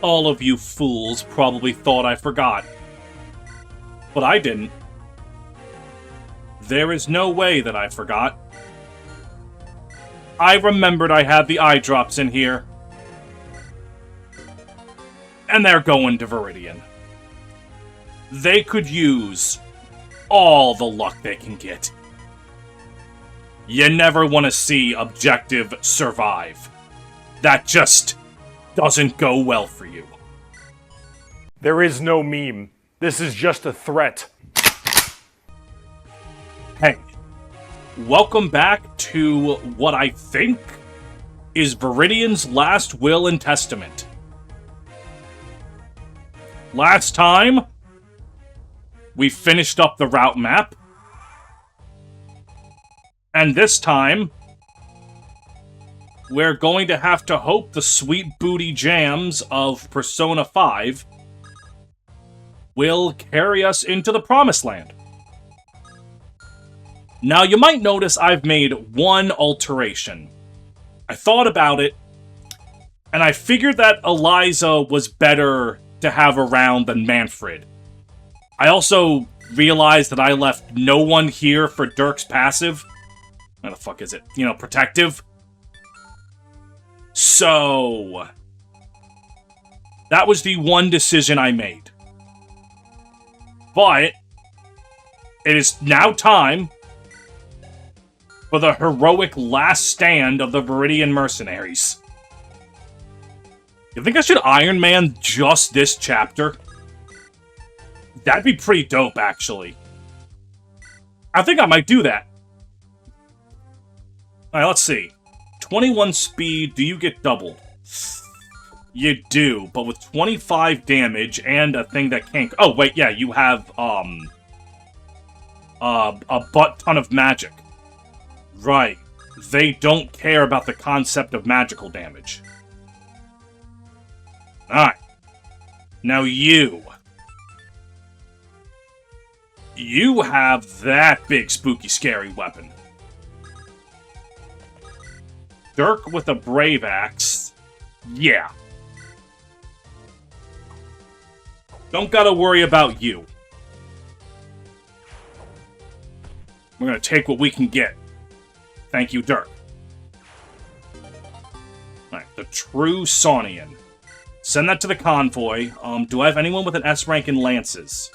All of you fools probably thought I forgot. But I didn't. There is no way that I forgot. I remembered I had the eye drops in here. And they're going to Viridian. They could use all the luck they can get. You never want to see objective survive. That just doesn't go well for you. There is no meme. This is just a threat. Hey, welcome back to what I think is Viridian's last will and testament. Last time, we finished up the route map. And this time, we're going to have to hope the sweet booty jams of Persona 5 will carry us into the Promised Land. Now, you might notice I've made one alteration. I thought about it, and I figured that Eliza was better to have around than Manfred. I also realized that I left no one here for Dirk's passive. Where the fuck is it? You know, protective. So, that was the one decision I made. But, it is now time for the heroic last stand of the Viridian mercenaries. You think I should Iron Man just this chapter? That'd be pretty dope, actually. I think I might do that. Alright, let's see. 21 speed, do you get doubled? You do, but with 25 damage and a thing that can't... Oh, wait, yeah, you have, a butt ton of magic. Right. They don't care about the concept of magical damage. Alright. Now you. You have that big, spooky, scary weapon. Dirk with a Brave Axe. Yeah. Don't gotta worry about you. We're gonna take what we can get. Thank you, Dirk. Alright, the true Saunian. Send that to the convoy. Do I have anyone with an S rank in lances?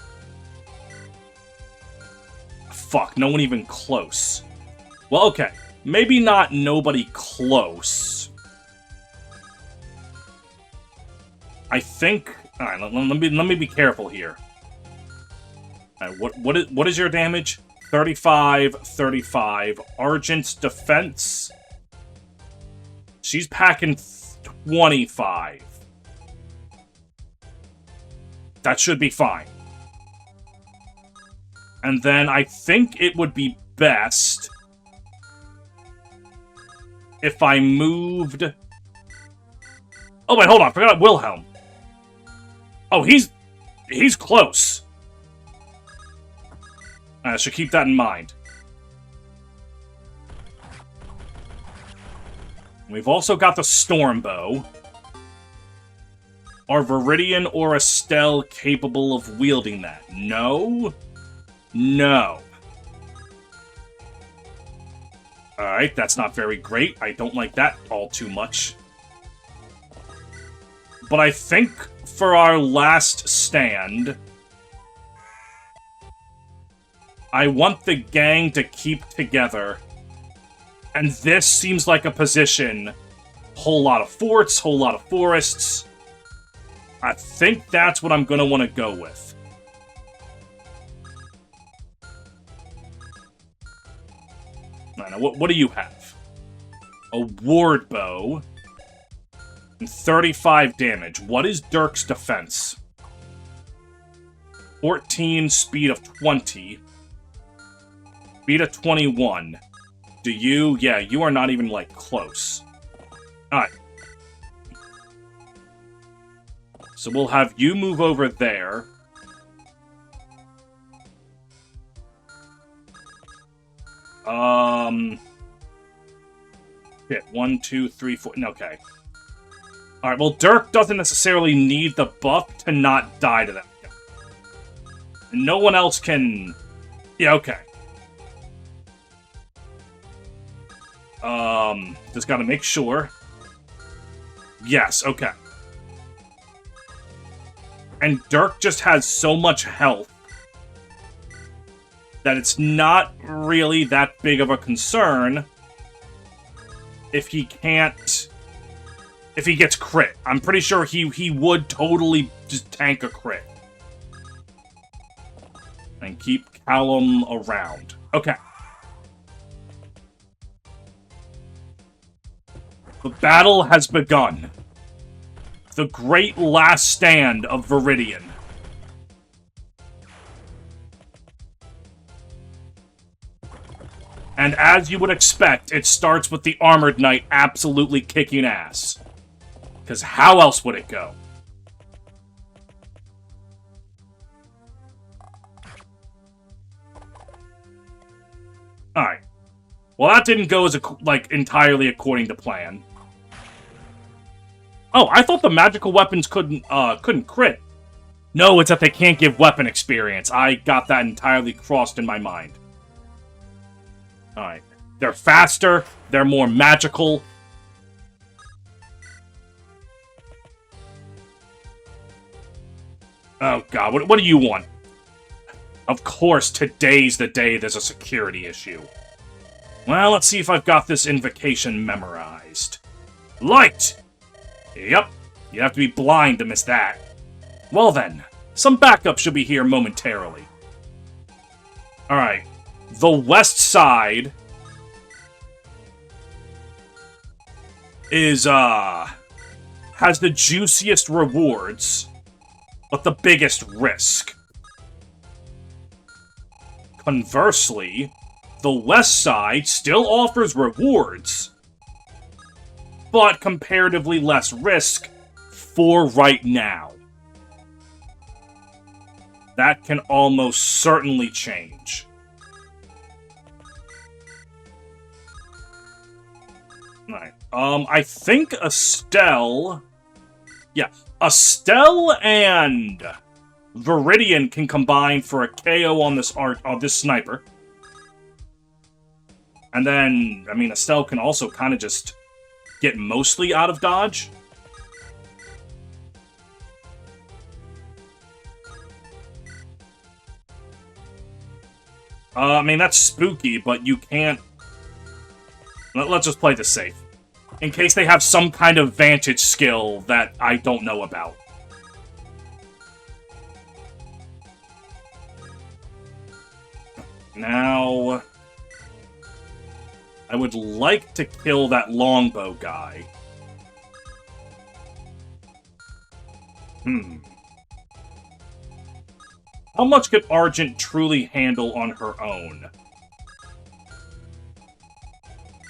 Fuck, no one even close. Well, okay. Maybe not nobody close. I think... Alright, let me be careful here. Alright, what is your damage? 35, 35. Argent's defense. She's packing 25. That should be fine. And then I think it would be best if I moved... Oh, wait, hold on. I forgot about Wilhelm. Oh, he's close. I should keep that in mind. We've also got the Stormbow. Are Viridian or Estelle capable of wielding that? No. No. Alright, that's not very great. I don't like that all too much. But I think for our last stand, I want the gang to keep together. And this seems like a position. Whole lot of forts, whole lot of forests. I think that's what I'm going to want to go with. Now, what do you have? A ward bow. And 35 damage. What is Dirk's defense? 14, speed of 20. Speed of 21. Do you? Yeah, you are not even, like, close. Alright. So we'll have you move over there. Shit, 1, 2, 3, 4... Okay. Alright, well, Dirk doesn't necessarily need the buff to not die to that guy. And no one else can... Yeah, okay. Just gotta make sure. Yes, okay. And Dirk just has so much health that it's not really that big of a concern if he can't... If he gets crit. I'm pretty sure he would totally just tank a crit. And keep Callum around. Okay. The battle has begun. The great last stand of Viridian. And as you would expect, it starts with the Armored Knight absolutely kicking ass. Because how else would it go? Alright. Well, that didn't go as, entirely according to plan. Oh, I thought the magical weapons couldn't crit. No, it's that they can't give weapon experience. I got that entirely crossed in my mind. Alright. They're faster. They're more magical. Oh, God. What do you want? Of course, today's the day there's a security issue. Well, let's see if I've got this invocation memorized. Light! Yep. You have to be blind to miss that. Well then, some backup should be here momentarily. Alright. The west side is, has the juiciest rewards, but the biggest risk. Conversely, the west side still offers rewards, but comparatively less risk for right now. That can almost certainly change. Alright, I think Estelle... Yeah, Estelle and Viridian can combine for a KO on this sniper. And then, I mean, Estelle can also kind of just get mostly out of dodge. I mean, that's spooky, but you can't... Let's just play this safe. In case they have some kind of vantage skill that I don't know about. Now... I would like to kill that longbow guy. How much could Argent truly handle on her own?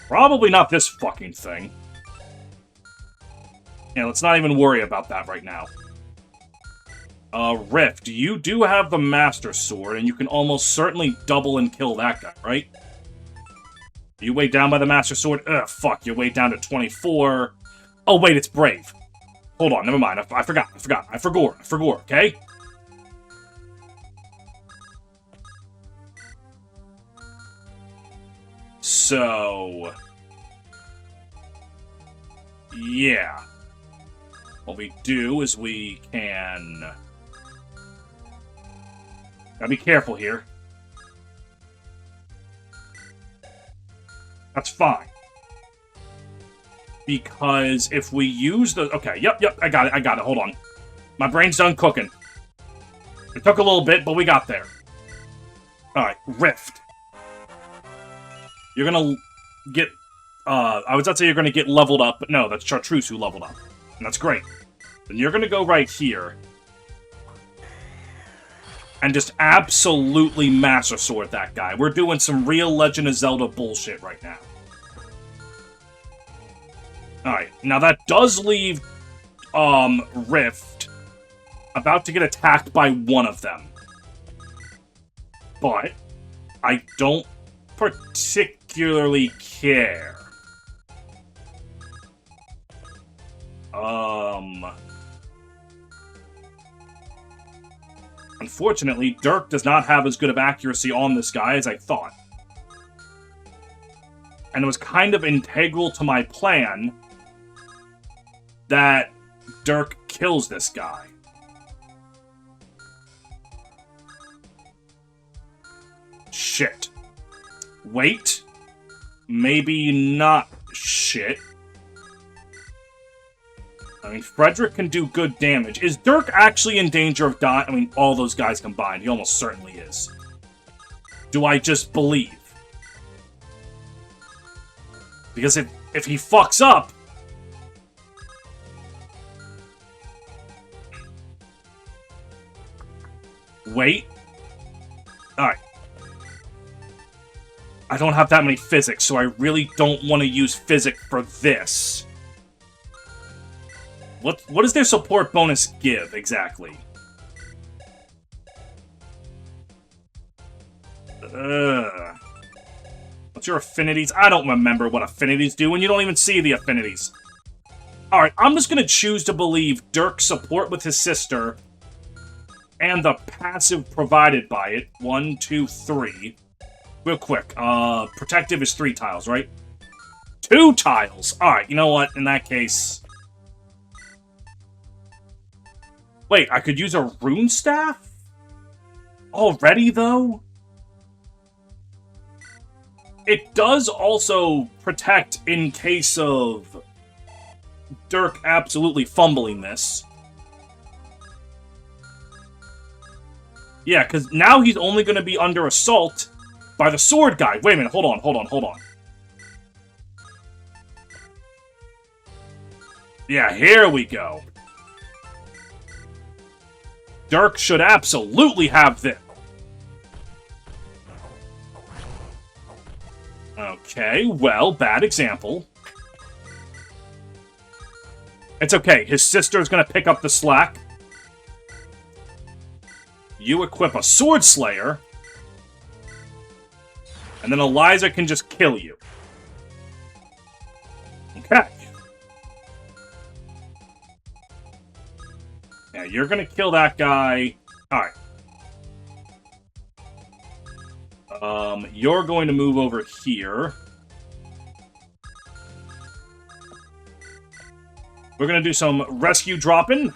Probably not this fucking thing. Yeah, let's not even worry about that right now. Rift, you do have the Master Sword, and you can almost certainly double and kill that guy, right? You weighed down by the Master Sword? Ugh, fuck, you're weighed down to 24. Oh, wait, it's Brave. Hold on, never mind, I forgot, I forgot, okay? So... yeah. What we do is we can... Gotta be careful here. That's fine. Because if we use the... Okay, yep, I got it, hold on. My brain's done cooking. It took a little bit, but we got there. Alright, Rift. You're gonna get... I was about to say you're gonna get leveled up, but no, that's Chartreuse who leveled up. And that's great. Then you're gonna go right here. And just absolutely Master Sword that guy. We're doing some real Legend of Zelda bullshit right now. Alright, now that does leave, Rift about to get attacked by one of them. But I don't particularly care. Unfortunately, Dirk does not have as good of accuracy on this guy as I thought. And it was kind of integral to my plan that Dirk kills this guy. Shit. Wait. Maybe not shit. I mean, Frederick can do good damage. Is Dirk actually in danger of dying? I mean, all those guys combined. He almost certainly is. Do I just believe? Because if he fucks up... Wait. Alright. I don't have that many physics, so I really don't want to use physics for this. What does their support bonus give, exactly? What's your affinities? I don't remember what affinities do, and you don't even see the affinities. Alright, I'm just gonna choose to believe Dirk's support with his sister and the passive provided by it. 1, 2, 3. Real quick, protective is 3 tiles, right? 2 tiles! Alright, you know what? In that case... Wait, I could use a rune staff? Already, though? It does also protect in case of Dirk absolutely fumbling this. Yeah, because now he's only going to be under assault by the sword guy. Wait a minute, hold on. Yeah, here we go. Dirk should absolutely have this. Okay, well, bad example. It's okay, his sister's gonna pick up the slack. You equip a Sword Slayer, and then Eliza can just kill you. Okay. Yeah, you're gonna kill that guy. Alright. You're going to move over here. We're gonna do some rescue dropping.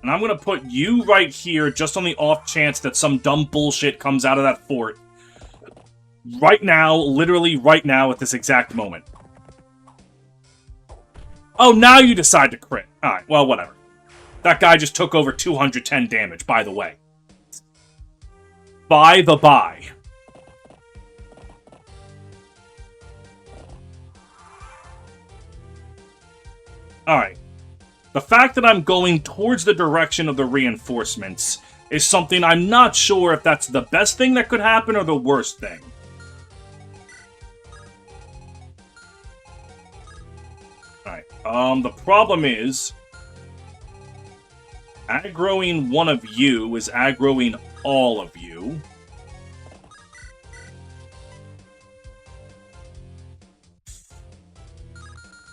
And I'm gonna put you right here, just on the off chance that some dumb bullshit comes out of that fort. Right now, literally right now, at this exact moment. Oh, now you decide to crit. Alright, well, whatever. That guy just took over 210 damage, by the way. By the by. Alright. The fact that I'm going towards the direction of the reinforcements is something I'm not sure if that's the best thing that could happen or the worst thing. Alright, the problem is... aggroing one of you is aggroing all of you.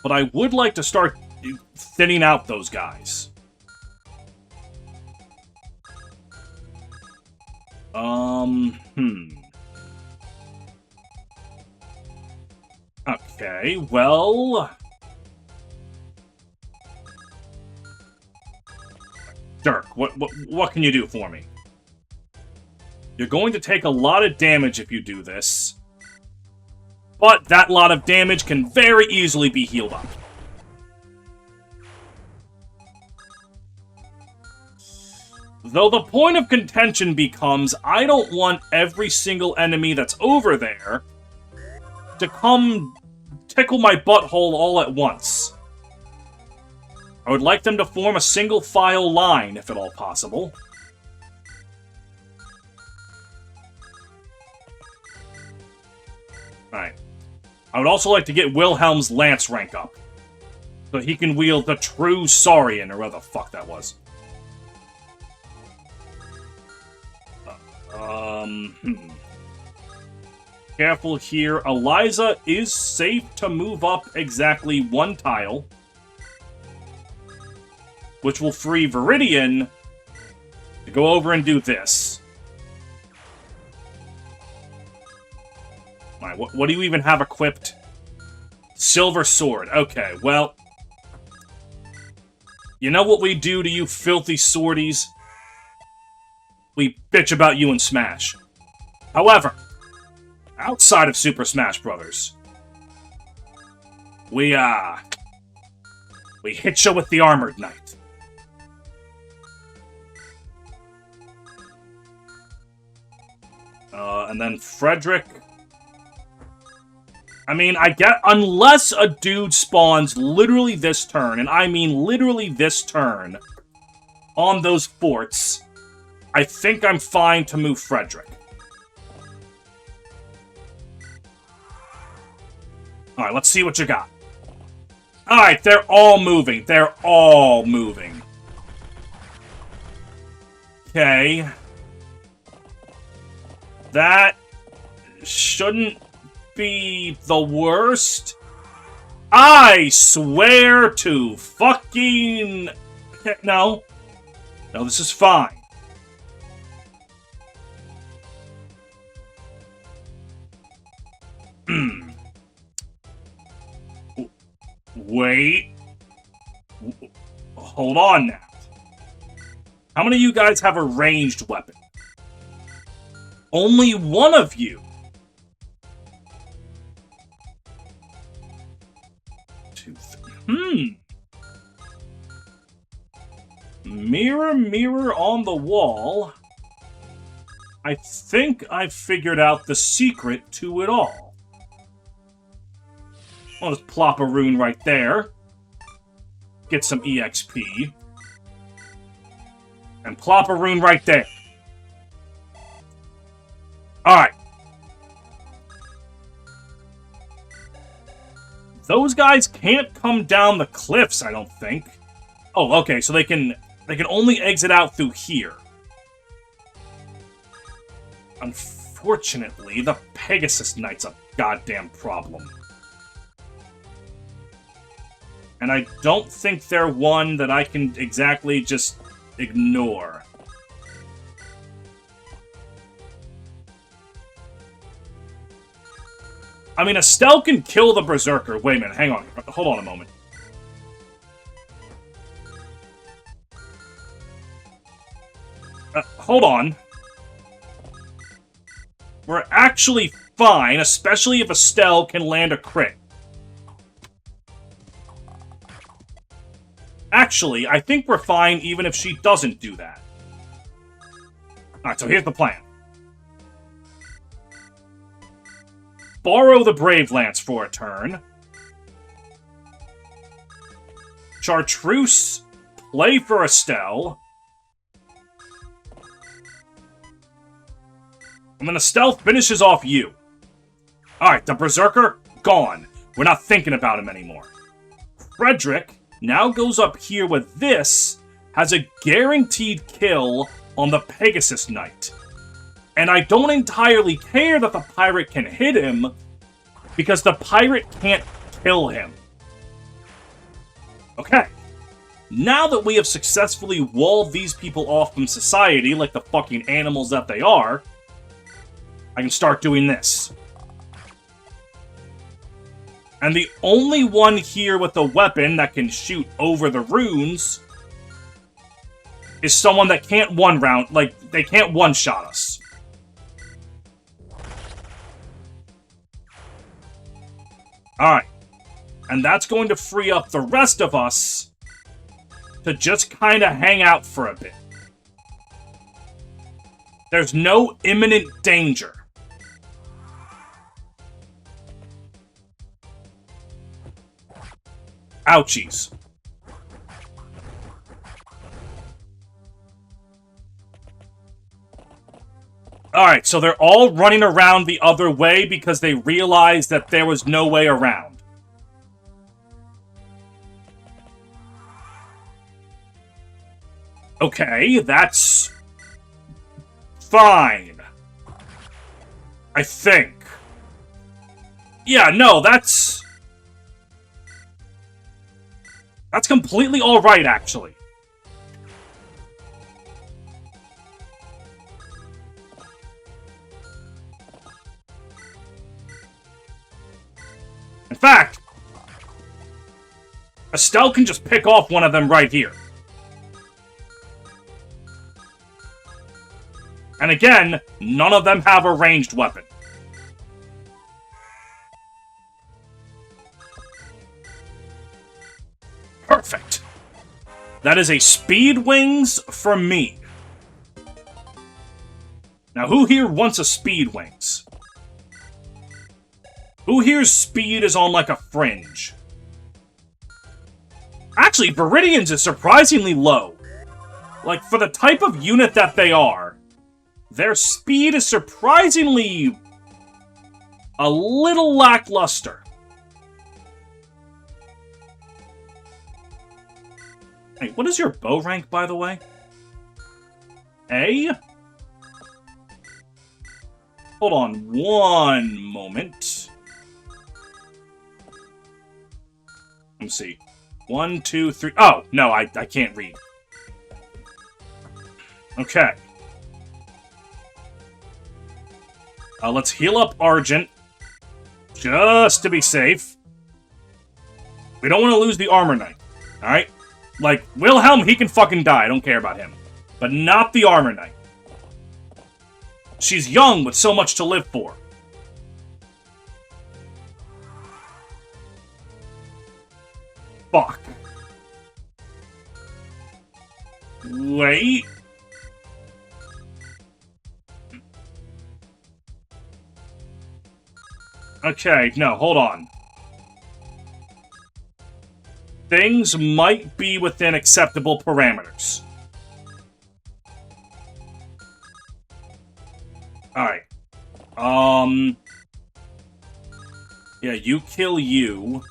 But I would like to start thinning out those guys. Okay, well... Dirk, what can you do for me? You're going to take a lot of damage if you do this. But that lot of damage can very easily be healed up. Though the point of contention becomes, I don't want every single enemy that's over there to come tickle my butthole all at once. I would like them to form a single file line, if at all possible. Alright. I would also like to get Wilhelm's lance rank up. So he can wield the true Saurian, or whatever the fuck that was. careful here. Eliza is safe to move up exactly one tile, which will free Viridian to go over and do this. Alright, what do you even have equipped? Silver Sword. Okay, well... You know what we do to you filthy swordies? We bitch about you in Smash. However, outside of Super Smash Bros., we hit you with the Armored Knight. And then Frederick. I mean, I get... Unless a dude spawns literally this turn, and I mean literally this turn, on those forts, I think I'm fine to move Frederick. Alright, let's see what you got. Alright, they're all moving. They're all moving. Okay. That shouldn't be the worst. I swear to fucking... No. No, this is fine. Wait. Hold on now. How many of you guys have a ranged weapon? Only one of you. Mirror, mirror on the wall. I think I've figured out the secret to it all. I'll just plop a rune right there. Get some EXP. And plop a rune right there. Alright. Those guys can't come down the cliffs, I don't think. Oh, okay, so they can only exit out through here. Unfortunately, the Pegasus Knight's a goddamn problem. And I don't think they're one that I can exactly just ignore. I mean, Estelle can kill the Berserker. Wait a minute, hang on. Hold on a moment. Hold on. We're actually fine, especially if Estelle can land a crit. Actually, I think we're fine even if she doesn't do that. Alright, so here's the plan. Borrow the Brave Lance for a turn. Chartreuse, play for Estelle. And then Estelle finishes off you. Alright, the Berserker, gone. We're not thinking about him anymore. Frederick now goes up here with this, has a guaranteed kill on the Pegasus Knight. And I don't entirely care that the pirate can hit him, because the pirate can't kill him. Okay. Now that we have successfully walled these people off from society, like the fucking animals that they are, I can start doing this. And the only one here with a weapon that can shoot over the runes is someone that can't they can't one-shot us. Alright. And that's going to free up the rest of us to just kind of hang out for a bit. There's no imminent danger. Ouchies. Alright, so they're all running around the other way because they realized that there was no way around. Okay, that's fine. I think. Yeah, no, that's completely alright, actually. In fact, Estelle can just pick off one of them right here. And again, none of them have a ranged weapon. Perfect. That is a speed wings for me. Now, who here wants a speed wings? Who here's speed is on like a fringe? Actually, Viridians is surprisingly low. Like, for the type of unit that they are, their speed is surprisingly a little lackluster. Hey, what is your bow rank, by the way? A? Hold on one moment. Let me see. 1, 2, 3. Oh, no, I can't read. Okay. Let's heal up Argent. Just to be safe. We don't want to lose the Armor Knight. Alright? Like, Wilhelm, he can fucking die. I don't care about him. But not the Armor Knight. She's young with so much to live for. Fuck. Wait. Okay, no, hold on. Things might be within acceptable parameters. Alright. Yeah, you kill you.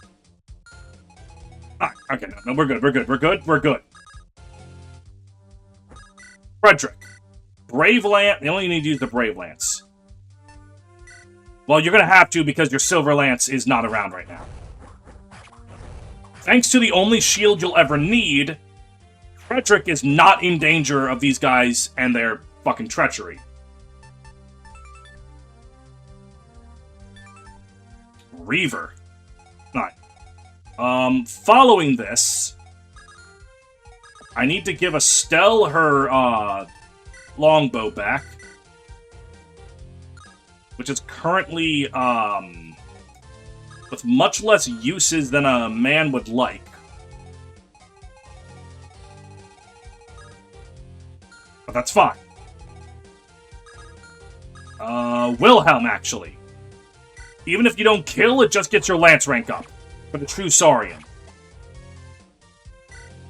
Ah, okay, no, we're good, we're good, we're good, we're good. Frederick. Brave Lance. You only need to use the Brave Lance. Well, you're gonna have to because your Silver Lance is not around right now. Thanks to the only shield you'll ever need, Frederick is not in danger of these guys and their fucking treachery. Reaver. Alright. Following this, I need to give Estelle her, longbow back. Which is currently, with much less uses than a man would like. But that's fine. Wilhelm, actually. Even if you don't kill, it just gets your lance rank up. For the true Saurian.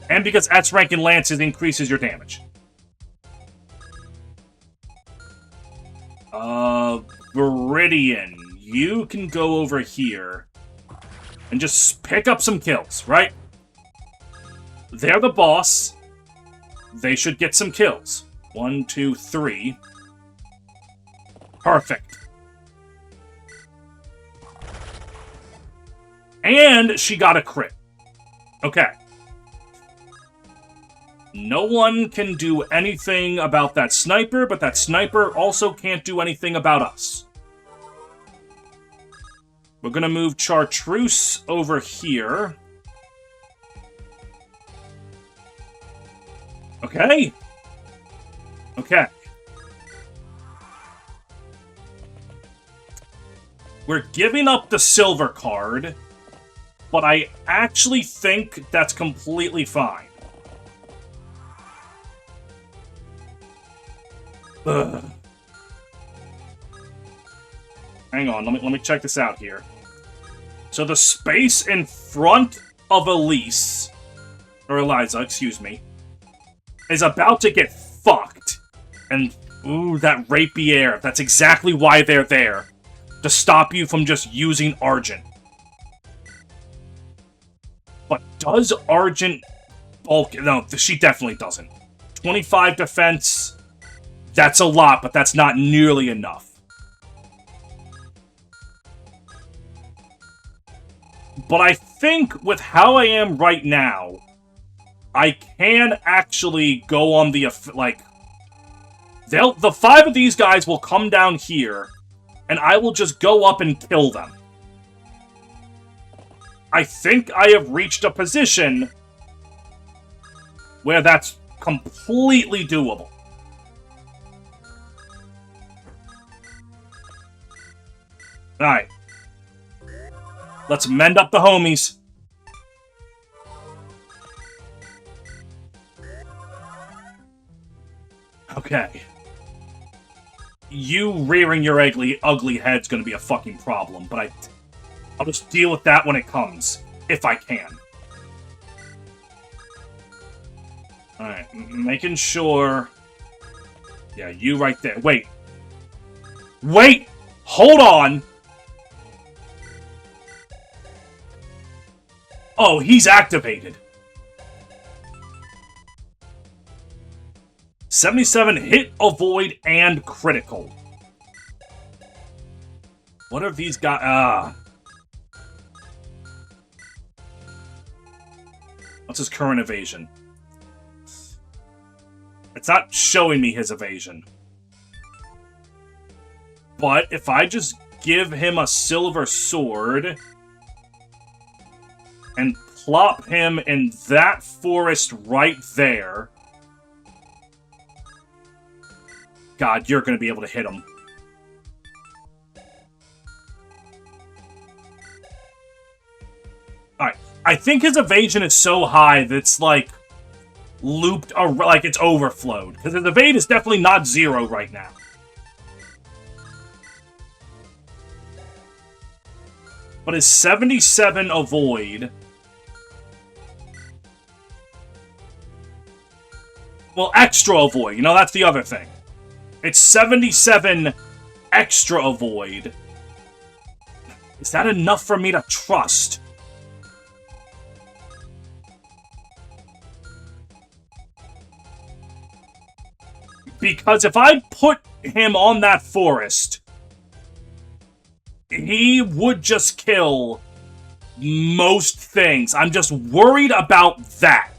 And because S rank in lances increases your damage. Viridian, you can go over here and just pick up some kills, right? They're the boss. They should get some kills. 1, 2, 3. Perfect. And she got a crit. Okay. No one can do anything about that sniper, but that sniper also can't do anything about us. We're gonna move Chartreuse over here. Okay. Okay. We're giving up the silver card, but I actually think that's completely fine. Ugh. Hang on, let me check this out here. So the space in front of Elise, or Eliza, excuse me, is about to get fucked. And, ooh, that rapier, that's exactly why they're there. To stop you from just using Argent. But does Argent bulk? No, she definitely doesn't. 25 defense, that's a lot, but that's not nearly enough. But I think with how I am right now, I can actually go on the, like... The 5 of these guys will come down here, and I will just go up and kill them. I think I have reached a position where that's completely doable. Alright. Let's mend up the homies. Okay. You rearing your ugly head's gonna be a fucking problem, but I'll just deal with that when it comes, if I can. Alright, making sure... Yeah, you right there. Wait! Wait! Hold on! Oh, he's activated. 77 hit, avoid, and critical. What have these got? What's his current evasion? It's not showing me his evasion. But if I just give him a silver sword and plop him in that forest right there... God, you're going to be able to hit him. Alright. I think his evasion is so high that it's, like, looped, or, like, it's overflowed. Because his evade is definitely not 0 right now. But his 77 avoid... Well, extra avoid. You know, that's the other thing. It's 77 extra avoid. Is that enough for me to trust? Because if I put him on that forest, he would just kill most things. I'm just worried about that.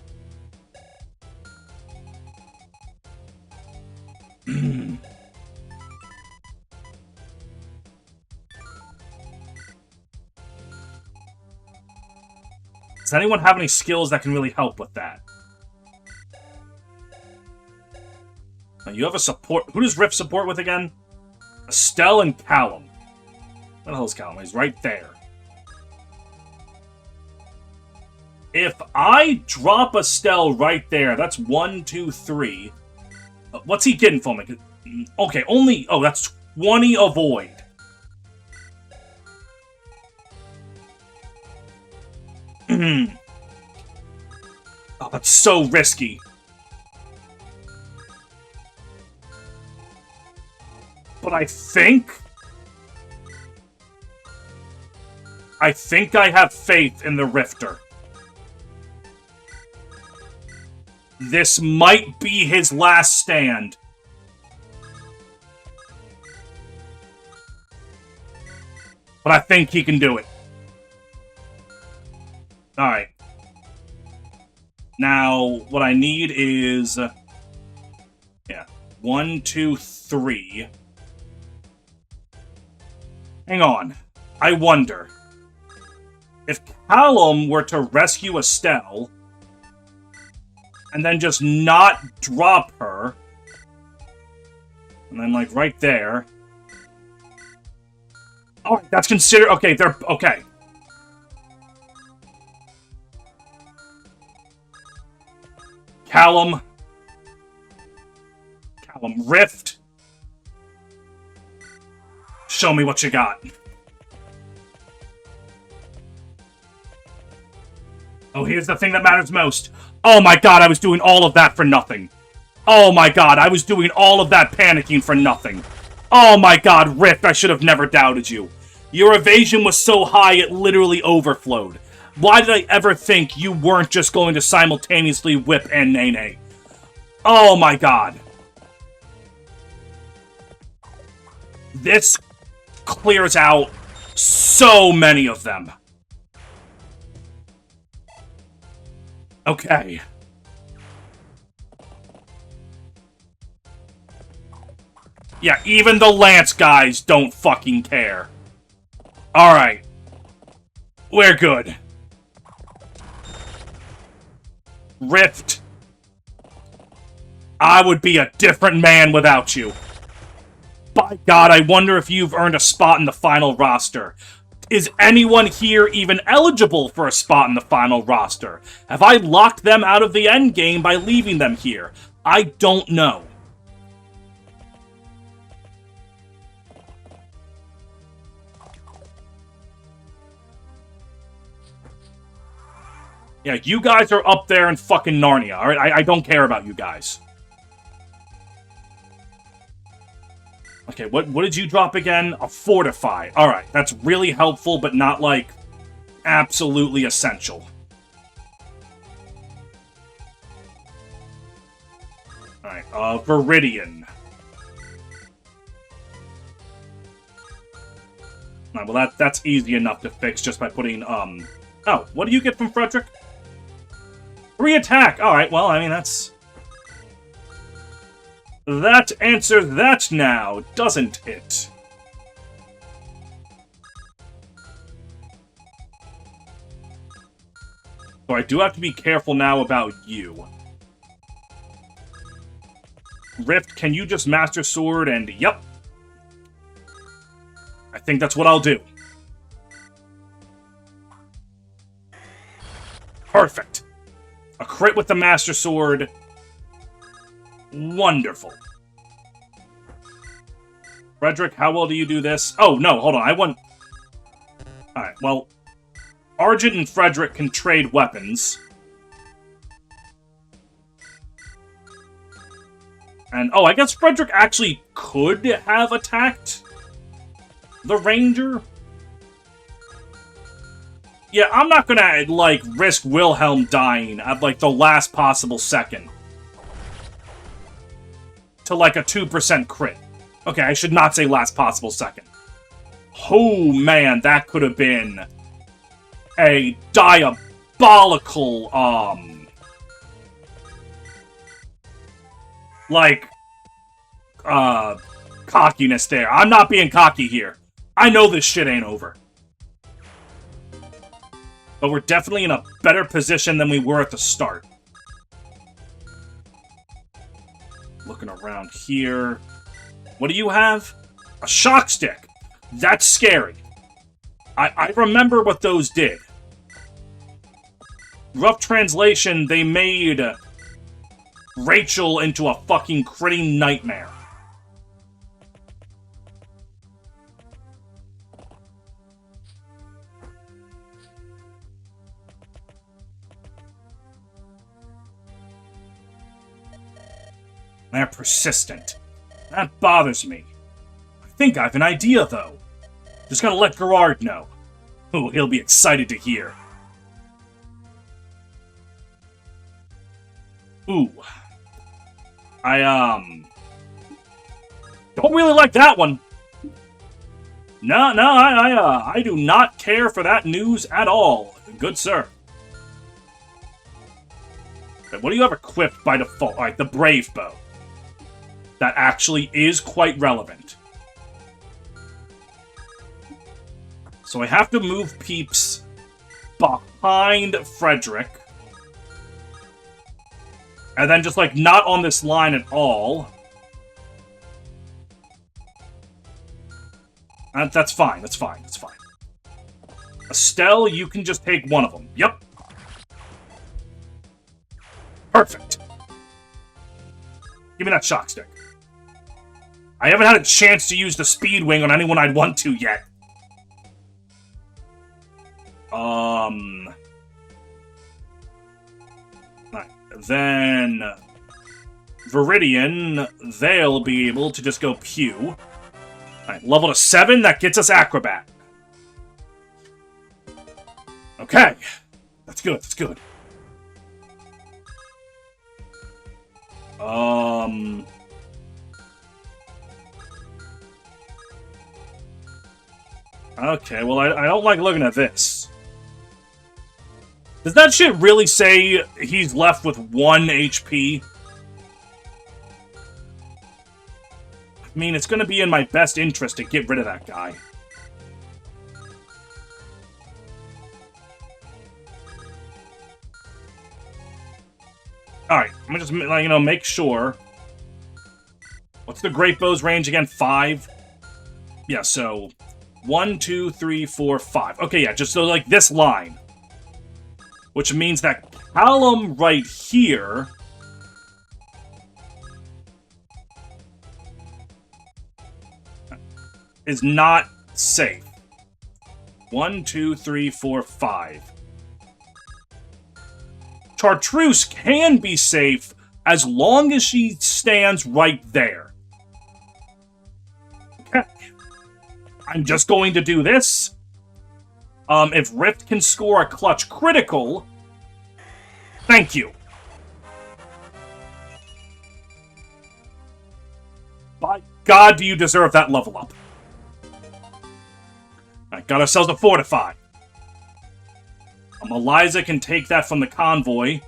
Does anyone have any skills that can really help with that? You have a support... Who does Rift support with again? Estelle and Callum. Where the hell is Callum? He's right there. If I drop Estelle right there, that's 1, 2, 3. What's he getting for me? Okay, only... Oh, that's 20 avoid. Oh, that's so risky. But I think I have faith in the Rifter. This might be his last stand. But I think he can do it. Alright. Now, what I need is... yeah. 1, 2, 3. Hang on. I wonder. If Callum were to rescue Estelle... and then just not drop her... and then, like, right there... oh, that's considered... okay, they're... okay. Callum, Rift. Show me what you got. Oh, here's the thing that matters most. Oh my god, I was doing all of that for nothing. Oh my god, I was doing all of that panicking for nothing. Oh my god, Rift, I should have never doubted you. Your evasion was so high it literally overflowed. Why did I ever think you weren't just going to simultaneously whip and Nene? Oh my god. This clears out so many of them. Okay. Yeah, even the Lance guys don't fucking care. Alright. We're good. Rift. I would be a different man without you. By God, I wonder if you've earned a spot in the final roster. Is anyone here even eligible for a spot in the final roster? Have I locked them out of the endgame by leaving them here? I don't know. Yeah, you guys are up there in fucking Narnia, alright? I don't care about you guys. Okay, what did you drop again? A Fortify. Alright, that's really helpful, but not, like, absolutely essential. Alright, Viridian. Alright, well that's easy enough to fix just by putting, Oh, what do you get from Frederick? Re-attack! Alright, well, I mean, that's... That answers that now, doesn't it? So I do have to be careful now about you. Rift, can you just Master Sword and... Yep. I think that's what I'll do. Perfect. A crit with the Master Sword. Wonderful. Frederick, how well do you do this? Oh, no, hold on. I want... Alright, well... Argent and Frederick can trade weapons. And, oh, I guess Frederick actually could have attacked the Ranger. Yeah, I'm not gonna, like, risk Wilhelm dying at, like, the last possible second. To, like, a 2% crit. Okay, I should not say last possible second. Oh, man, that could have been a diabolical, like, cockiness there. I'm not being cocky here. I know this shit ain't over. But we're definitely in a better position than we were at the start. Looking around here. What do you have? A shock stick. That's scary. I remember what those did. Rough translation, they made Rachel into a fucking critting nightmare. They're persistent. That bothers me. I think I have an idea, though. Just gotta let Gerard know. Oh, he'll be excited to hear. Ooh. I don't really like that one. No, I do not care for that news at all. Good sir. What do you have equipped by default? Alright, the Brave Bow. That actually is quite relevant. So I have to move Peeps behind Frederick. And then just, like, not on this line at all. That's fine, that's fine, that's fine. Estelle, you can just take one of them. Yep. Perfect. Give me that shock stick. I haven't had a chance to use the Speed Wing on anyone I'd want to yet. Then Viridian, they'll be able to just go pew. Alright, level to 7, that gets us Acrobat. Okay. That's good, that's good. Okay, well, I don't like looking at this. Does that shit really say he's left with 1 HP? I mean, it's gonna be in my best interest to get rid of that guy. Alright, I'm gonna just, make sure. What's the Great Bow's range again? 5? Yeah, so 1, 2, 3, 4, 5. Okay, yeah, just so, like, this line. Which means that column right here is not safe. 1, 2, 3, 4, 5. Chartreuse can be safe as long as she stands right there. Okay. I'm just going to do this. If Rift can score a clutch critical, thank you. By God, do you deserve that level up. Alright, got ourselves a Fortify. Eliza can take that from the convoy.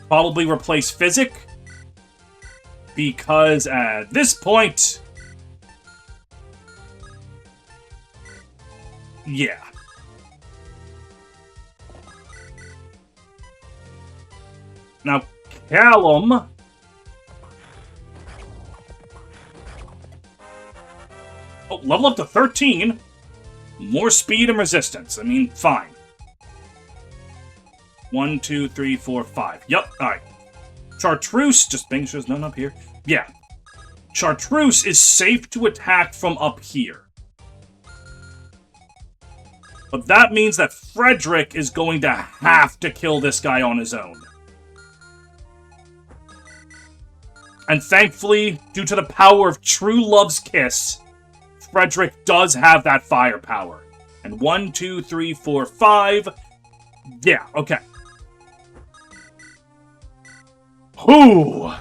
Probably replace Physic. Because at this point... yeah. Now, Callum... oh, level up to 13. More speed and resistance. I mean, fine. 1, 2, 3, 4, 5. Yep, alright. Chartreuse, just making sure there's none up here. Yeah. Chartreuse is safe to attack from up here. But that means that Frederick is going to have to kill this guy on his own. And thankfully, due to the power of True Love's Kiss, Frederick does have that firepower. And 1, 2, 3, 4, 5. Yeah, okay. Whew.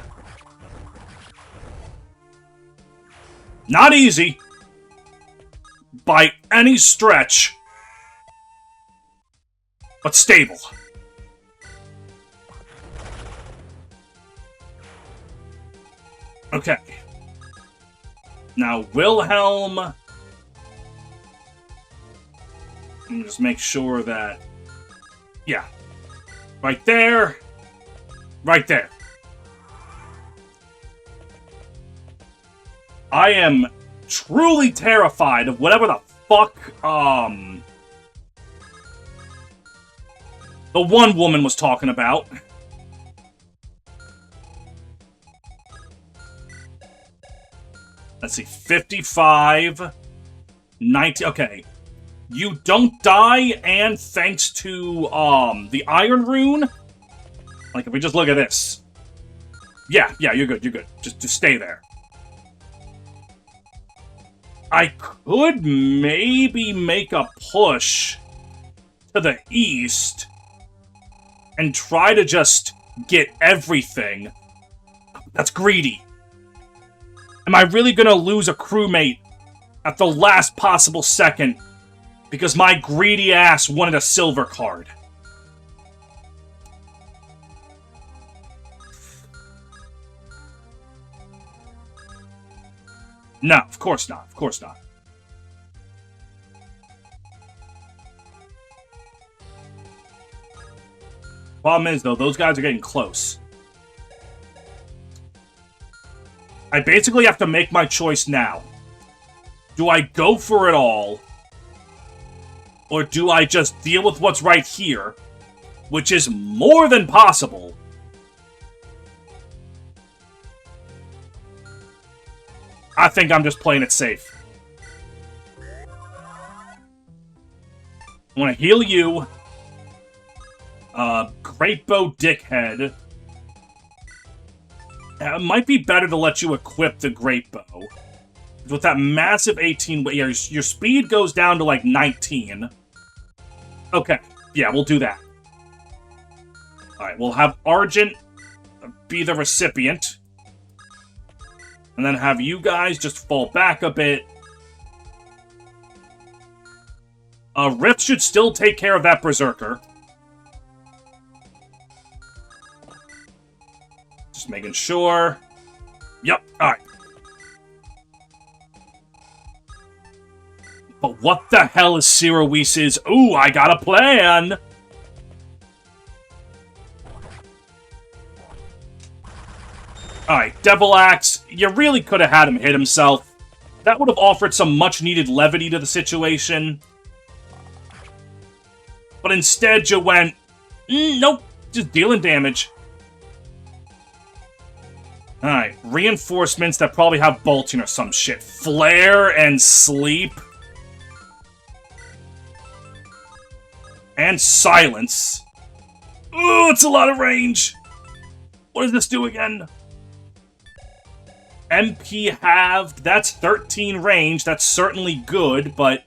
Not easy. By any stretch. But stable. Okay. Now, Wilhelm... let me just make sure that... yeah. Right there. Right there. I am truly terrified of whatever the fuck, the one woman was talking about. Let's see, 55, 90, okay. You don't die, and thanks to, the Iron Rune, like, if we just look at this. Yeah, you're good, you're good. Just stay there. I could maybe make a push to the east and try to just get everything. That's greedy. Am I really gonna lose a crewmate at the last possible second because my greedy ass wanted a silver card? No, of course not. Of course not. Problem is, though, those guys are getting close. I basically have to make my choice now. Do I go for it all? Or do I just deal with what's right here? Which is more than possible. I think I'm just playing it safe. I want to heal you. Great Bow Dickhead. It might be better to let you equip the Great Bow. With that massive 18... yeah, your speed goes down to like 19. Okay. Yeah, we'll do that. Alright, we'll have Argent be the recipient. And then have you guys just fall back a bit. Rift should still take care of that Berserker. Just making sure. Yep, alright. But what the hell is Sirowice's? Ooh, I got a plan! Alright, Devil Axe. You really could have had him hit himself. That would have offered some much-needed levity to the situation. But instead, you went, nope, just dealing damage. Alright, reinforcements that probably have bolting or some shit. Flare and sleep. And silence. Ooh, it's a lot of range. What does this do again? MP halved. That's 13 range. That's certainly good, but...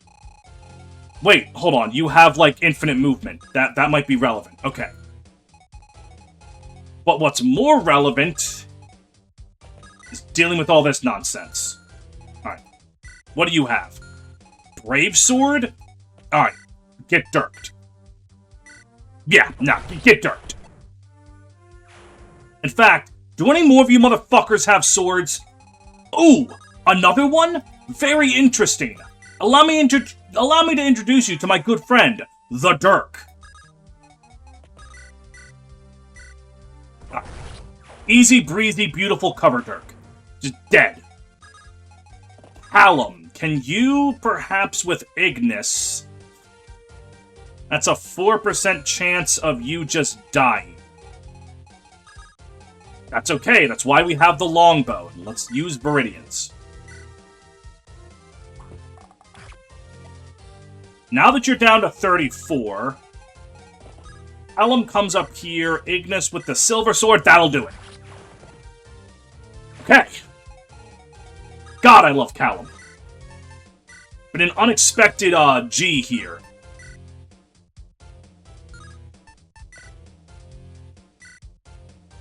Wait, hold on. You have, like, infinite movement. That might be relevant. Okay. But what's more relevant is dealing with all this nonsense. Alright. What do you have? Brave Sword? Alright. Get dirked. Yeah, nah, get dirked. In fact, do any more of you motherfuckers have swords? Ooh, another one? Very interesting. Allow me to introduce you to my good friend, the Dirk. Ah. Easy breezy, beautiful cover Dirk. Just dead. Hallam, can you, perhaps with Ignis... That's a 4% chance of you just dying. That's okay, that's why we have the longbow. Let's use Viridians. Now that you're down to 34, Hallam comes up here, Ignis with the silver sword, that'll do it. Okay. God, I love Callum. But an unexpected, G here.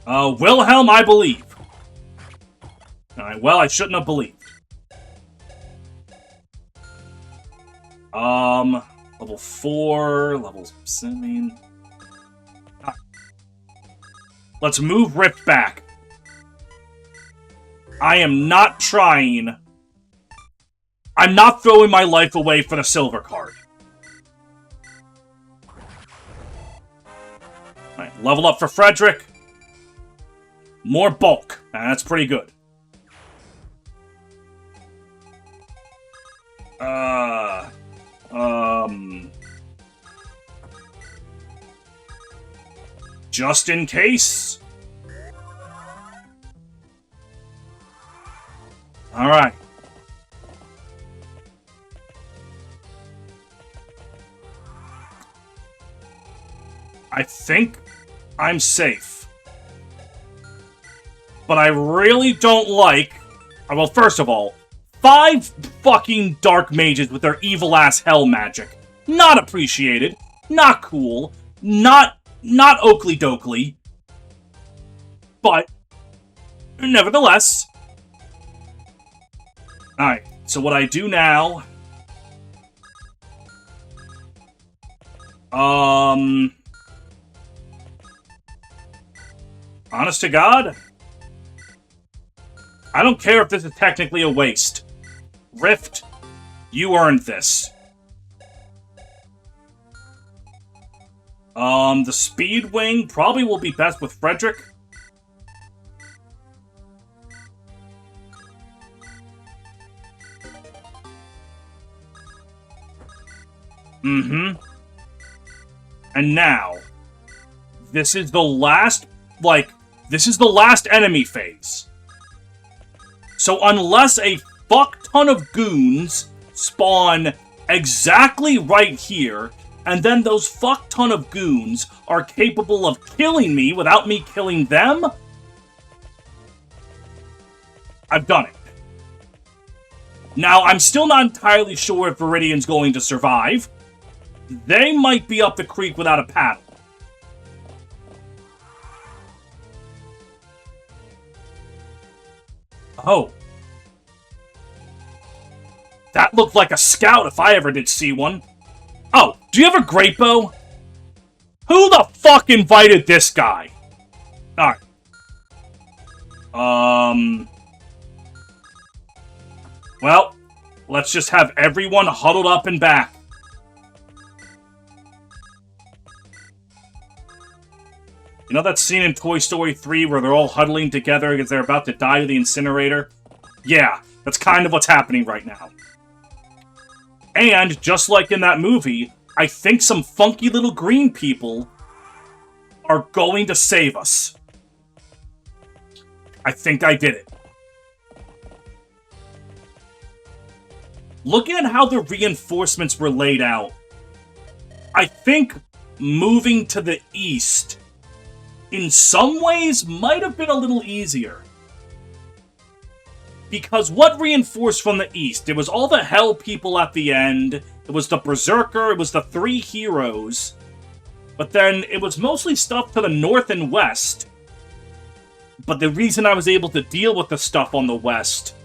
Wilhelm, I believe. Alright, well, I shouldn't have believed. Level 4, level 7. Ah. Let's move Rift back. I am not trying... I'm not throwing my life away for the silver card. Alright, level up for Frederick. More bulk. That's pretty good. Just in case. Alright. I think I'm safe. But I really don't like... Well, first of all, 5 fucking dark mages with their evil-ass hell magic. Not appreciated. Not cool. Not Oakley-dokley. But, nevertheless. Alright, so what I do now... Honest to God... I don't care if this is technically a waste. Rift, you earned this. The Speed Wing probably will be best with Frederick. Mm-hmm. And now, this is the last, this is the last enemy phase. So unless a fuck ton of goons spawn exactly right here, and then those fuck ton of goons are capable of killing me without me killing them, I've done it. Now, I'm still not entirely sure if Viridian's going to survive. They might be up the creek without a paddle. Oh. That looked like a scout if I ever did see one. Oh, do you have a great bow? Who the fuck invited this guy? Alright. Well, let's just have everyone huddled up and back. You know that scene in Toy Story 3 where they're all huddling together because they're about to die to the incinerator? Yeah, that's kind of what's happening right now. And, just like in that movie, I think some funky little green people are going to save us. I think I did it. Looking at how the reinforcements were laid out, I think moving to the east, in some ways, might have been a little easier. Because what reinforced from the east? It was all the Hell people at the end, it was the Berserker, it was the 3 heroes, but then it was mostly stuff to the north and west. But the reason I was able to deal with the stuff on the west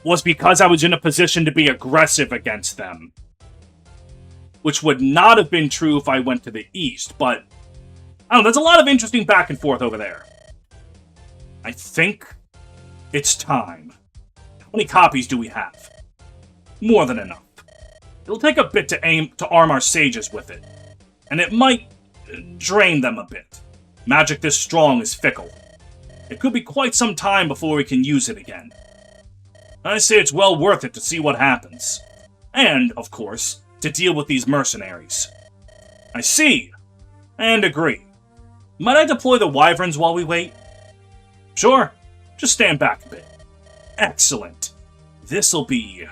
was because I was in a position to be aggressive against them. Which would not have been true if I went to the east, but I don't know, there's a lot of interesting back and forth over there. I think it's time. How many copies do we have? More than enough. It'll take a bit to arm our sages with it, and it might drain them a bit. Magic this strong is fickle. It could be quite some time before we can use it again. I say it's well worth it to see what happens. And, of course, to deal with these mercenaries. I see, and agree. Might I deploy the wyverns while we wait? Sure, just stand back a bit. Excellent. This'll be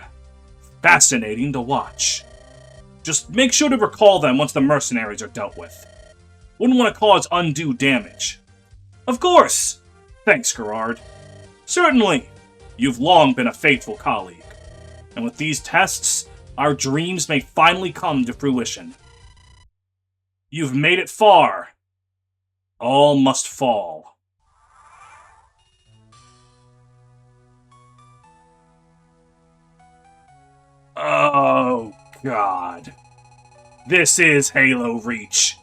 fascinating to watch. Just make sure to recall them once the mercenaries are dealt with. Wouldn't want to cause undue damage. Of course! Thanks, Gerard. Certainly. You've long been a faithful colleague. And with these tests, our dreams may finally come to fruition. You've made it far. All must fall. Oh, God. This is Halo Reach.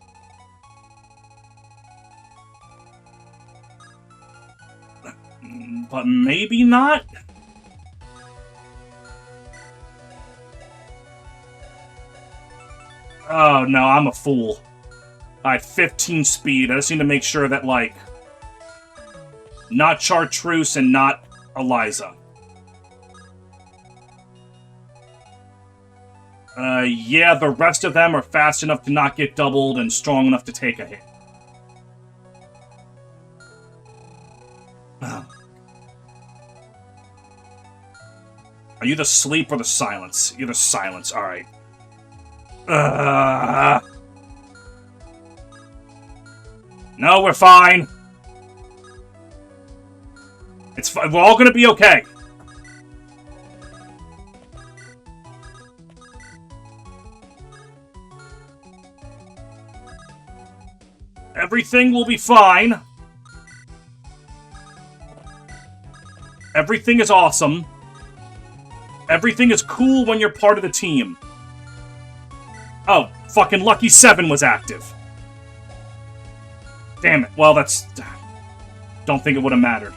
But maybe not? Oh, no, I'm a fool. I had 15 speed. I just need to make sure that, like, not Chartreuse and not Eliza. Yeah, the rest of them are fast enough to not get doubled and strong enough to take a hit. Are you the sleep or the silence? You're the silence, alright. No, we're fine. It's fine. We're all gonna be okay. Everything will be fine. Everything is awesome. Everything is cool when you're part of the team. Oh, fucking Lucky 7 was active. Damn it. Well, that's... Don't think it would have mattered.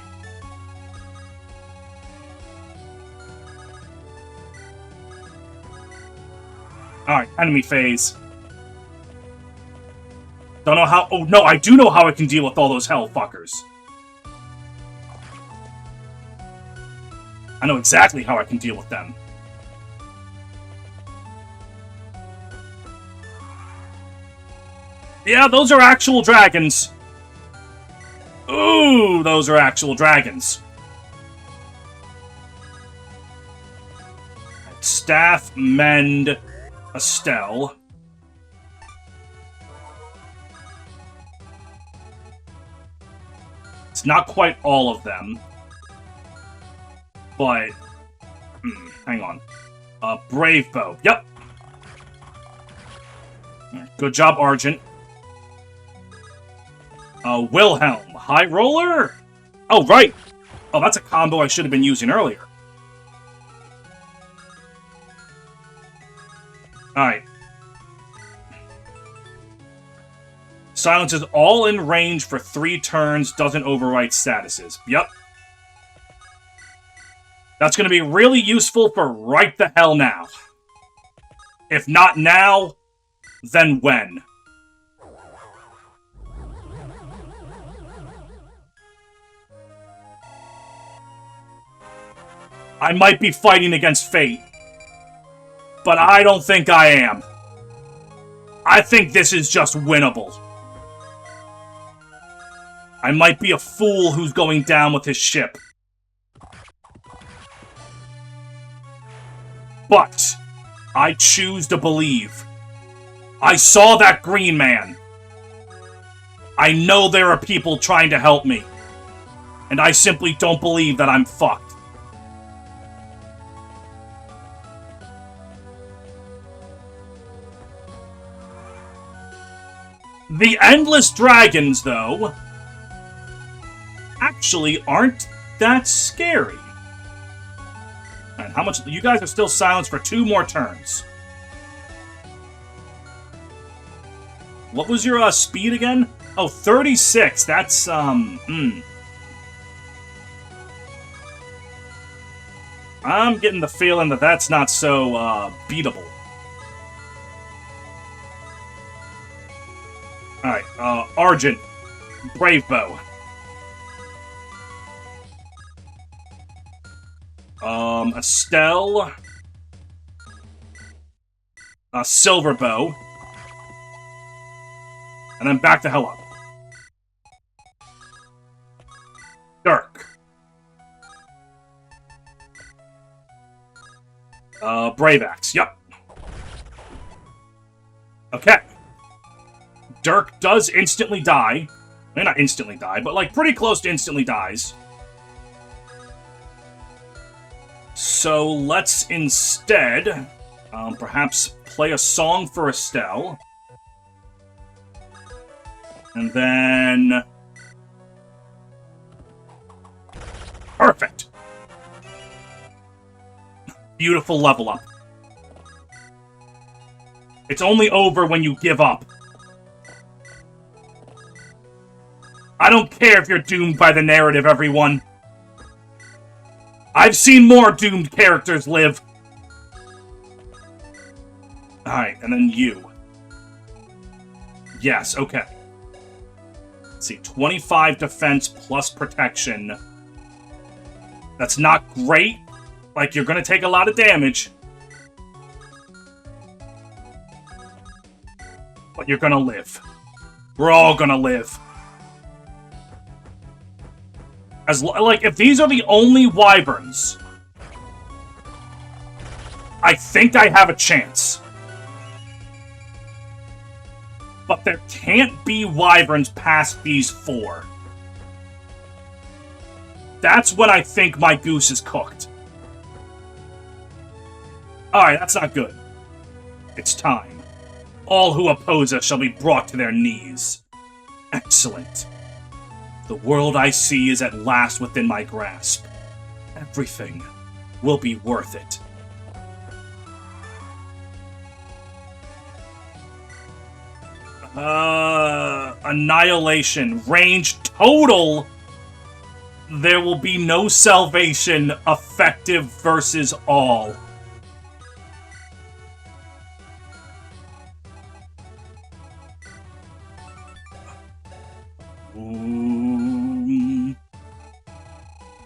Alright, enemy phase. Don't know how... Oh, no, I do know how I can deal with all those hell fuckers. I know exactly how I can deal with them. Yeah, those are actual dragons. Ooh, those are actual dragons. Staff, Mend, Estelle. It's not quite all of them. But... hang on. Brave Bow. Yep. Good job, Argent. Wilhelm. High Roller? Oh, right. Oh, that's a combo I should have been using earlier. Alright. Silences all in range for 3 turns, doesn't overwrite statuses. Yep. That's going to be really useful for right the hell now. If not now, then when? I might be fighting against fate, but I don't think I am. I think this is just winnable. I might be a fool who's going down with his ship. But I choose to believe. I saw that green man. I know there are people trying to help me. And I simply don't believe that I'm fucked. The Endless Dragons, though, actually aren't that scary. And how much... You guys are still silenced for 2 more turns. What was your speed again? Oh, 36. That's, I'm getting the feeling that that's not so, beatable. Alright, Argent. Brave Bow. Estelle. Silver Bow. And then back the hell up. Dirk. Brave Axe, yep. Okay. Dirk does instantly die. Well, not instantly die, but like pretty close to instantly dies. So let's instead perhaps play a song for Estelle. And then... Perfect! Beautiful level up. It's only over when you give up. I don't care if you're doomed by the narrative, everyone. I've seen more doomed characters live. Alright, and then you. Yes, okay. Let's see, 25 defense plus protection. That's not great. Like, you're gonna take a lot of damage. But you're gonna live. We're all gonna live. Like, if these are the only wyverns, I think I have a chance. But there can't be wyverns past these 4. That's when I think my goose is cooked. Alright, that's not good. It's time. All who oppose us shall be brought to their knees. Excellent. The world I see is at last within my grasp. Everything will be worth it. Annihilation. Range total. There will be no salvation. Effective versus all.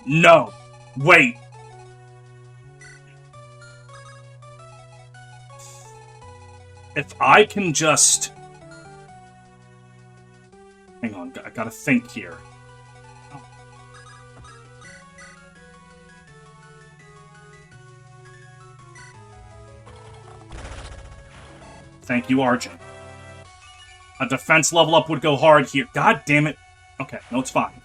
No. Wait. If I can just... Hang on, I gotta think here. Thank you, Argent. A defense level up would go hard here. God damn it. Okay, no, it's fine.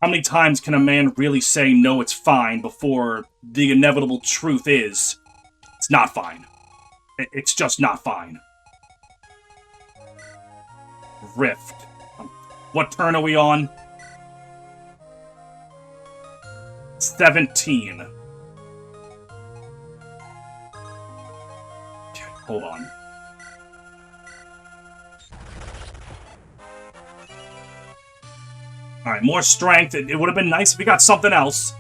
How many times can a man really say, no, it's fine, before the inevitable truth is, it's not fine. It's just not fine. Rift. What turn are we on? 17. Okay, hold on. Alright, more strength. It would have been nice if we got something else.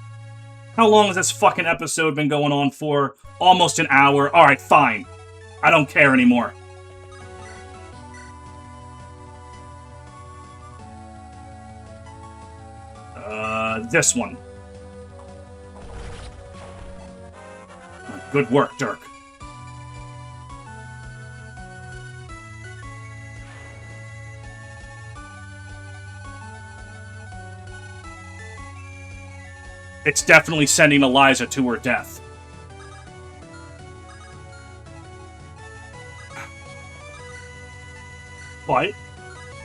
How long has this fucking episode been going on for? Almost an hour. Alright, fine. I don't care anymore. This one. Good work, Dirk. It's definitely sending Eliza to her death. But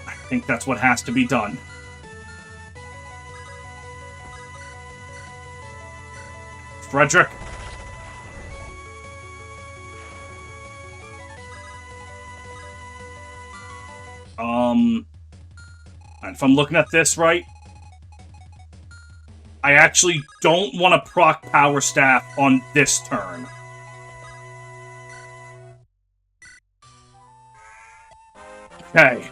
I think that's what has to be done. Frederick. If I'm looking at this right, I actually don't want to proc Power Staff on this turn. Okay.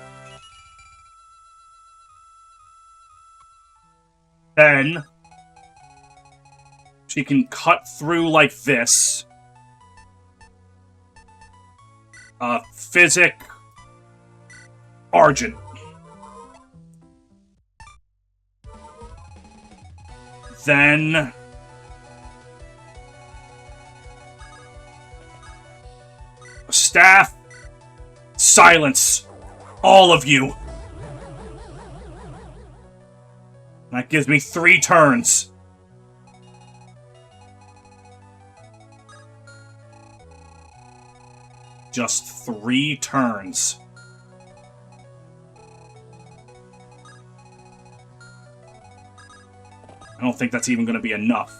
Then she can cut through like this. Physic. Argent. Then staff. Silence. All of you. That gives me 3 turns. Just 3 turns. I don't think that's even going to be enough.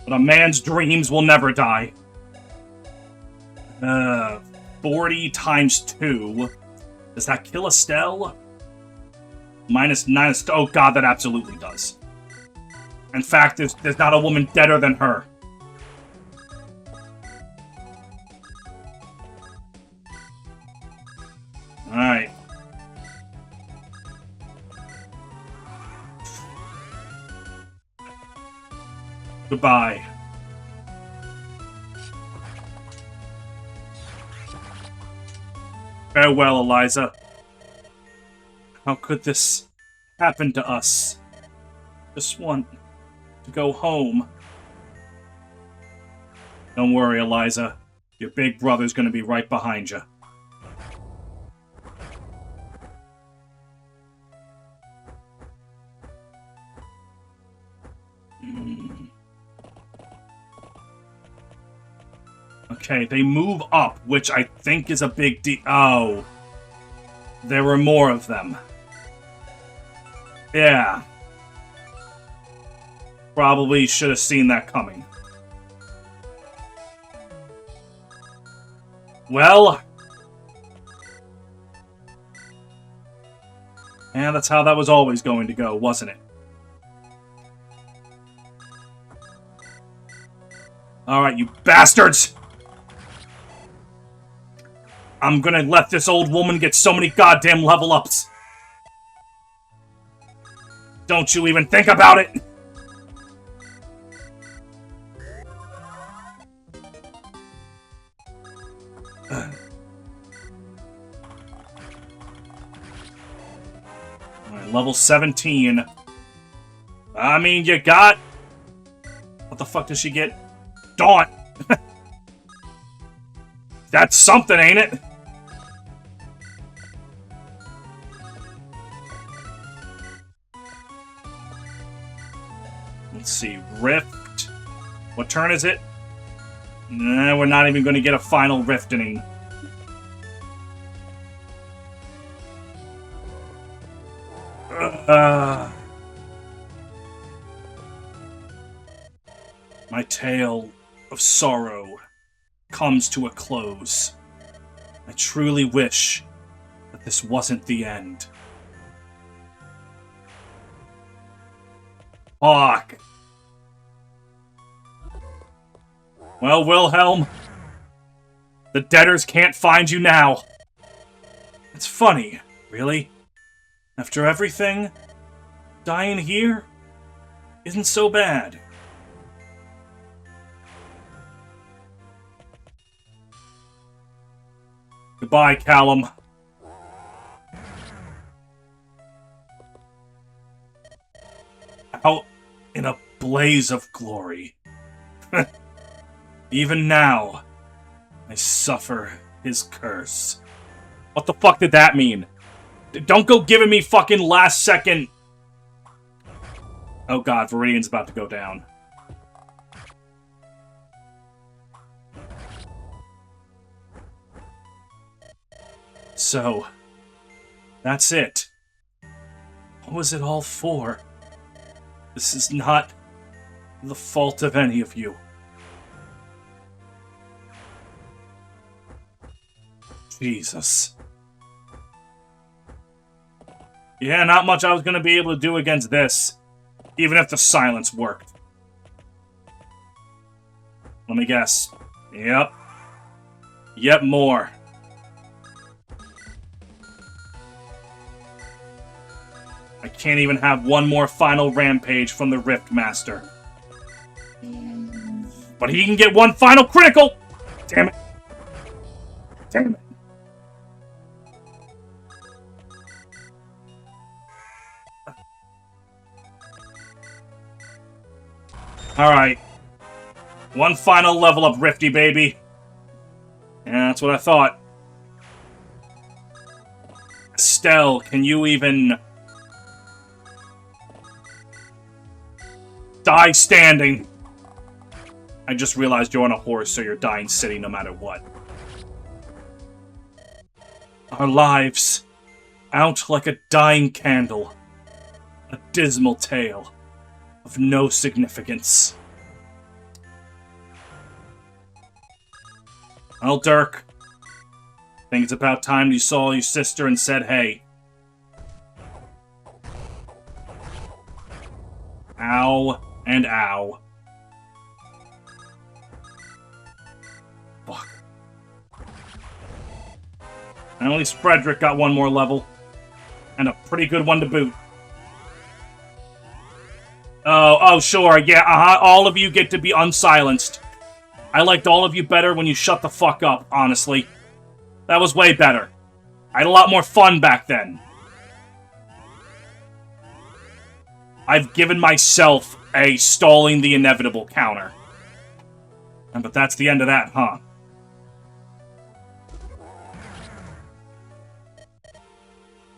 But a man's dreams will never die. 40 times 2. Does that kill Estelle? Minus 9. Oh god, that absolutely does. In fact, there's not a woman deader than her. Alright. Goodbye. Farewell, Eliza. How could this happen to us? Just want to go home. Don't worry, Eliza. Your big brother's gonna be right behind you. Okay, they move up, which I think is a big deal. Oh. There were more of them. Yeah. Probably should have seen that coming. Well. Yeah, that's how that was always going to go, wasn't it? Alright, you bastards! I'm gonna let this old woman get so many goddamn level ups. Don't you even think about it! Alright, level 17. I mean, you got... What the fuck does she get? Daunt! That's something, ain't it? Let's see, Rift. What turn is it? Nah, we're not even going to get a final Riftening. My tale of sorrow comes to a close. I truly wish that this wasn't the end. Fuck. Well, Wilhelm, the debtors can't find you now. It's funny, really. After everything, dying here isn't so bad. Goodbye, Callum. Out in a blaze of glory. Even now, I suffer his curse. What the fuck did that mean? Don't go giving me fucking last second... Oh god, Viridian's about to go down. So, that's it. What was it all for? This is not the fault of any of you. Jesus. Yeah, not much I was going to be able to do against this, even if the silence worked. Let me guess. Yep. Yep, more. I can't even have one more final rampage from the Rift Master. But he can get one final critical! Damn it. Damn it. Alright. One final level up, Rifty, baby. Yeah, that's what I thought. Estelle, can you even... die standing? I just realized you're on a horse, so you're dying sitting no matter what. Our lives, out like a dying candle. A dismal tale of no significance. Well, Dirk, I think it's about time you saw your sister and said hey. Ow and ow. Fuck. And at least Frederick got one more level. And a pretty good one to boot. Oh, sure, yeah, all of you get to be unsilenced. I liked all of you better when you shut the fuck up, honestly. That was way better. I had a lot more fun back then. I've given myself a stalling the inevitable counter. But that's the end of that, huh?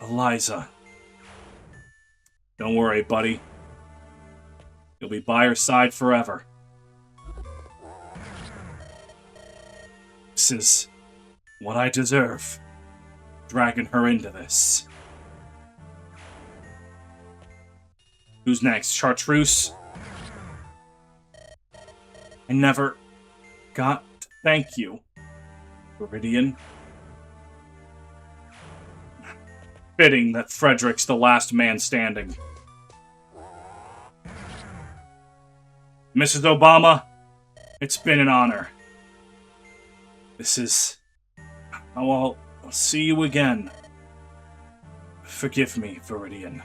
Eliza. Don't worry, buddy. You'll be by her side forever. This is what I deserve. Dragging her into this. Who's next? Chartreuse? I never got to thank you, Viridian. Fitting that Frederick's the last man standing. Mrs. Obama, it's been an honor. This is... Oh, I'll see you again. Forgive me, Viridian.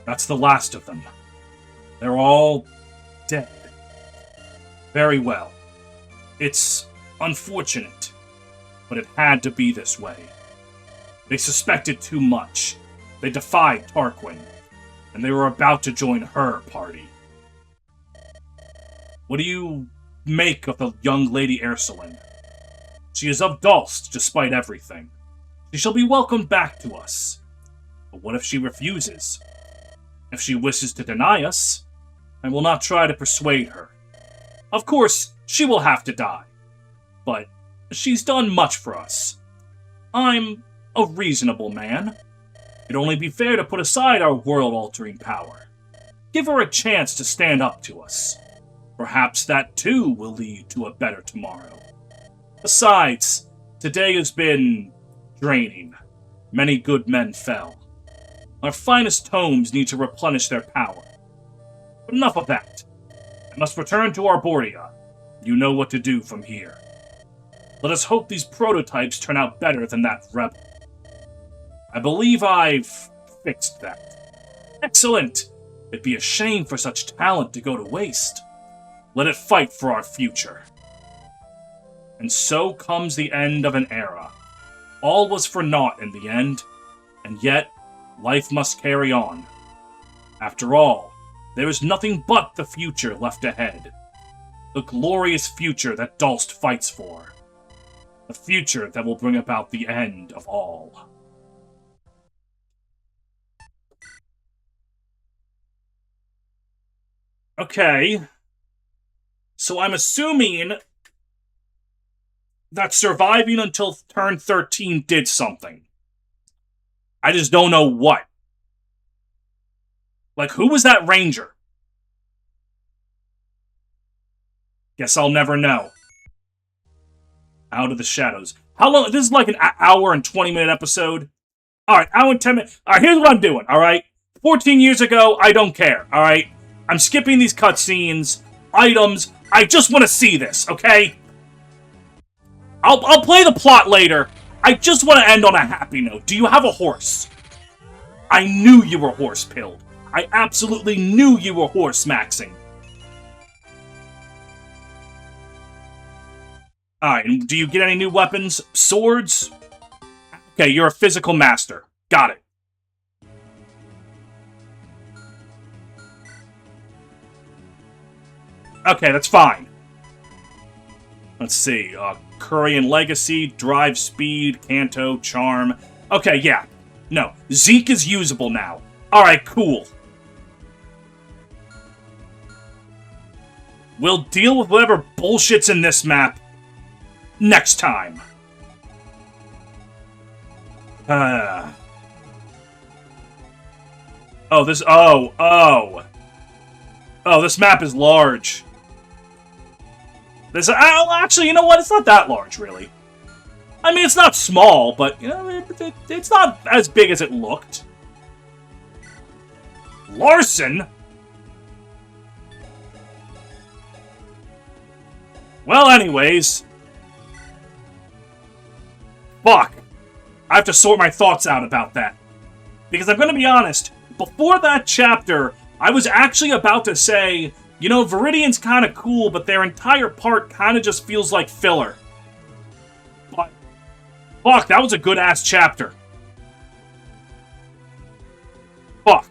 That's the last of them. They're all dead. Very well. It's unfortunate, but it had to be this way. They suspected too much. They defied Tarquin, and they were about to join her party. What do you make of the young Lady Ursuline? She is of Dulst, despite everything. She shall be welcomed back to us. But what if she refuses? If she wishes to deny us, I will not try to persuade her. Of course, she will have to die. But she's done much for us. I'm a reasonable man. It'd only be fair to put aside our world-altering power. Give her a chance to stand up to us. Perhaps that too will lead to a better tomorrow. Besides, today has been draining. Many good men fell. Our finest tomes need to replenish their power. But enough of that. I must return to Arborea. You know what to do from here. Let us hope these prototypes turn out better than that rebel. I believe I've fixed that. Excellent! It'd be a shame for such talent to go to waste. Let it fight for our future. And so comes the end of an era. All was for naught in the end, and yet life must carry on. After all, there is nothing but the future left ahead. The glorious future that Dulst fights for. The future that will bring about the end of all. Okay. So I'm assuming that surviving until turn 13 did something. I just don't know what. Like, who was that ranger? Guess I'll never know. Out of the shadows. How long? This is like an hour and 20-minute episode. Alright, hour and 10 minutes. Alright, here's what I'm doing, alright? 14 years ago, I don't care, alright? I'm skipping these cutscenes, items. I just want to see this, okay? I'll play the plot later. I just want to end on a happy note. Do you have a horse? I knew you were horse-pilled. I absolutely knew you were horse-maxing. Alright, and do you get any new weapons? Swords? Okay, you're a physical master. Got it. Okay, that's fine. Let's see. Curry and Legacy, Drive Speed, Kanto, Charm. Okay, yeah. No, Zeke is usable now. Alright, cool. We'll deal with whatever bullshit's in this map next time. Oh, this... Oh, this map is large. This... actually, you know what? It's not that large, really. I mean, it's not small, but, you know, it's not as big as it looked. Larson? Well, anyways. Fuck. I have to sort my thoughts out about that. Because I'm going to be honest, before that chapter, I was actually about to say, you know, Viridian's kind of cool, but their entire part kind of just feels like filler. But, fuck, that was a good-ass chapter. Fuck.